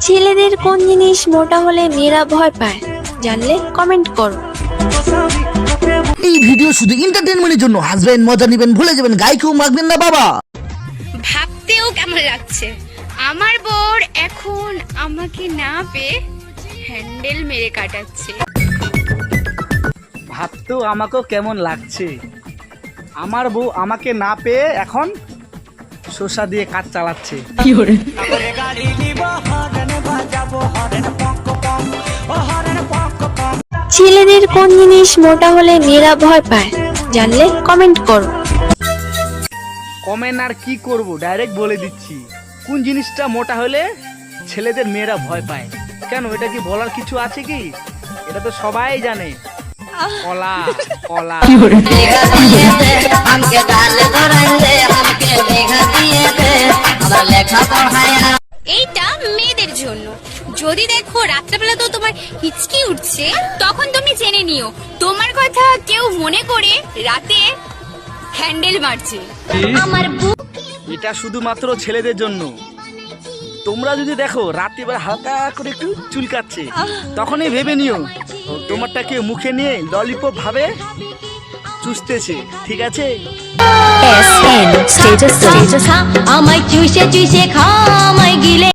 ছেলেদের কোন জিনিস মোটা হলে মেয়েরা ভয় পায় জানলে কমেন্ট করো। এই ভিডিও শুধু এন্টারটেইনমেন্টের জন্য। হাসবেন, মজা নেবেন, ভুলে যাবেন, গায়ে কেউ মাখবেন না বাবা। ভাবতেও কেমন লাগছে, আমার বর এখন আমাকে না পেয়ে হ্যান্ডেল মেরে কাটাচ্ছে। ভাবতেও আমাকেও কেমন লাগছে, আমার বউ আমাকে না পেয়ে এখন শসা দিয়ে কাজ চালাচ্ছে। ছেলেদের কোন জিনিস মোটা হলে মেয়েরা ভয় পায় জানলে কমেন্ট করো। কমেন্ট আর কি করব, ডাইরেক্ট বলে দিচ্ছি কোন জিনিসটা মোটা হলে ছেলেদের মেয়েরা ভয় পায়। কেন, এটা কি বলার কিছু আছে কি? এটা তো সবাই জানে, কলা কলা। এইটা মেয়েদের জন্য। যদি দেখো রাত্রেবেলা তো তোমার হিচকি উঠছে, তখন তুমি জেনে নিও তোমার কথা কেউ মনে করে রাতে হ্যান্ডেল মারছে। এটা শুধুমাত্র ছেলেদের জন্য। তোমরা যদি দেখো রাত্রিবেলা হালকা করে একটু চুলকাচ্ছে, তখনই ভেবে নিও তোমারটাকে মুখে নিয়ে ললিপপ ভাবে চুষতেছে, ঠিক আছে? আমায় চুষে চুষে খা আমায় গিলে